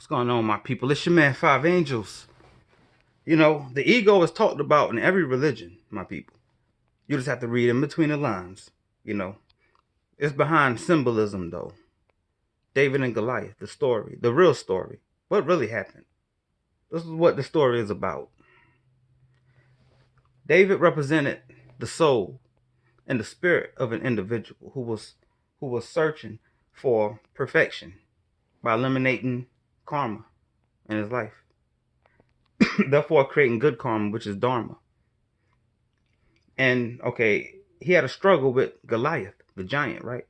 going on, my people? It's your man, Five Angels. You know, the ego is talked about in every religion, my people. You just have to read in between the lines. You know, it's behind symbolism, though. David and Goliath, the story, the real story. What really happened? This is what the story is about. David represented the soul and the spirit of an individual who was searching for perfection by eliminating karma in his life. Therefore creating good karma, which is dharma. And okay, he had a struggle with Goliath, the giant, right?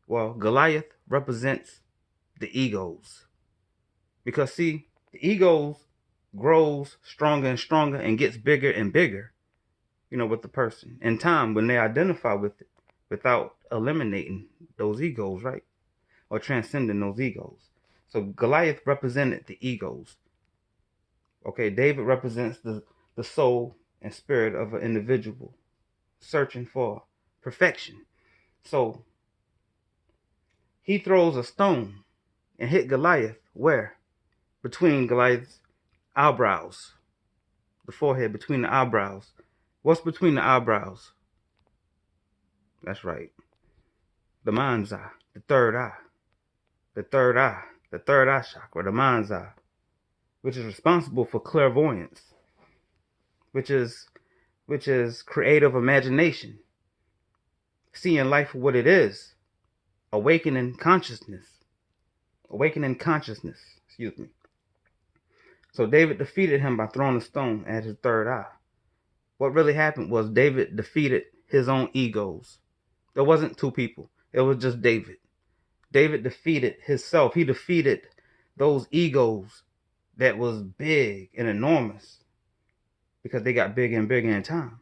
Well, Goliath represents the egos. Because see, the egos grows stronger and stronger and gets bigger and bigger, with the person. In time, when they identify with it without eliminating those egos, right? Or transcending those egos. So Goliath represented the egos. Okay, David represents the soul and spirit of an individual searching for perfection. So he throws a stone and hit Goliath where? Between Goliath's eyebrows. The forehead, between the eyebrows. What's between the eyebrows? That's right. The mind's eye. The third eye. The third eye. The third eye chakra. The mind's eye. Which is responsible for clairvoyance. Which is creative imagination. Seeing life for what it is. Awakening consciousness. Excuse me. So David defeated him by throwing a stone at his third eye. What really happened was David defeated his own egos. There wasn't two people. It was just David. David defeated himself. He defeated those egos that was big and enormous because they got bigger and bigger in time.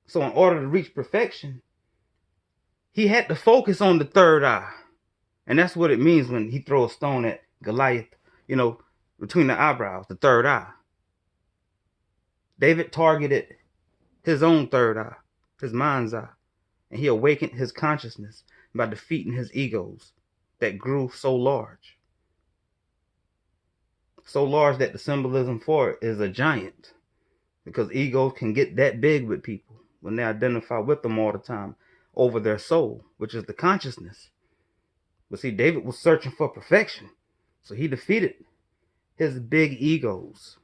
So in order to reach perfection, he had to focus on the third eye. And that's what it means when he throws a stone at Goliath, between the eyebrows, the third eye. David targeted his own third eye, his mind's eye, and he awakened his consciousness by defeating his egos that grew so large. So large that the symbolism for it is a giant, because egos can get that big with people when they identify with them all the time over their soul, which is the consciousness. But see, David was searching for perfection, so he defeated his big egos.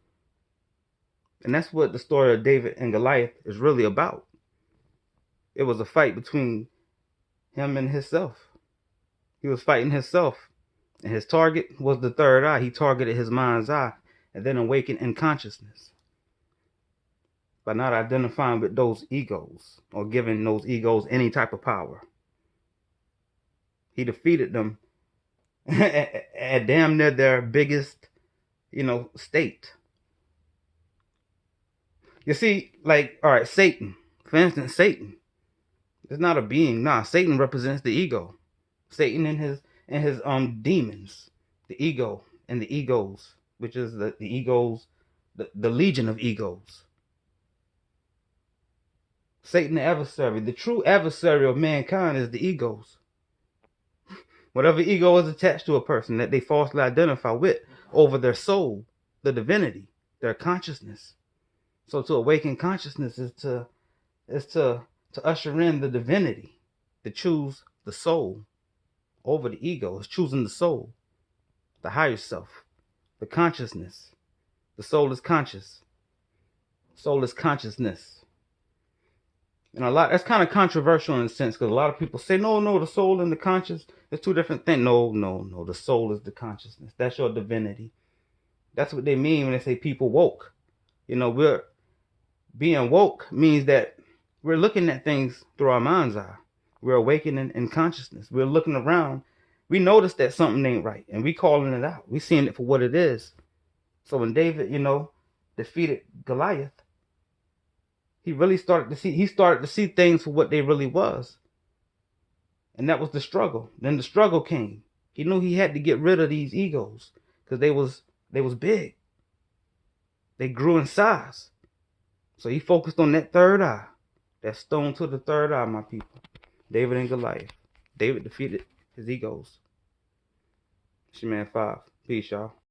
And that's what the story of David and Goliath is really about. It was a fight between him and himself. He was fighting himself. And his target was the third eye. He targeted his mind's eye and then awakened in consciousness by not identifying with those egos or giving those egos any type of power. He defeated them at damn near their biggest, state. You see, all right, Satan. For instance, Satan is not a being. Nah, Satan represents the ego. Satan and his demons, the ego and the egos, which is the egos, the legion of egos. Satan, the adversary, the true adversary of mankind is the egos. Whatever ego is attached to a person that they falsely identify with over their soul, the divinity, their consciousness. So to awaken consciousness is to usher in the divinity, to choose the soul over the ego. Is choosing the soul, the higher self, the consciousness. The soul is conscious. Soul is consciousness. And that's kind of controversial in a sense, because a lot of people say, no, the soul and the conscious is two different things. No, the soul is the consciousness. That's your divinity. That's what they mean when they say people woke. We're being woke means that we're looking at things through our mind's eye. We're awakening in consciousness. We're looking around. We notice that something ain't right, and we calling it out. We seeing it for what it is. So when David, defeated Goliath, he started to see things for what they really was. And that was the struggle. Then the struggle came. He knew he had to get rid of these egos because they was big. They grew in size. So he focused on that third eye. That stone to the third eye, my people. David and Goliath. David defeated his egos. It's your man Five. Peace, y'all.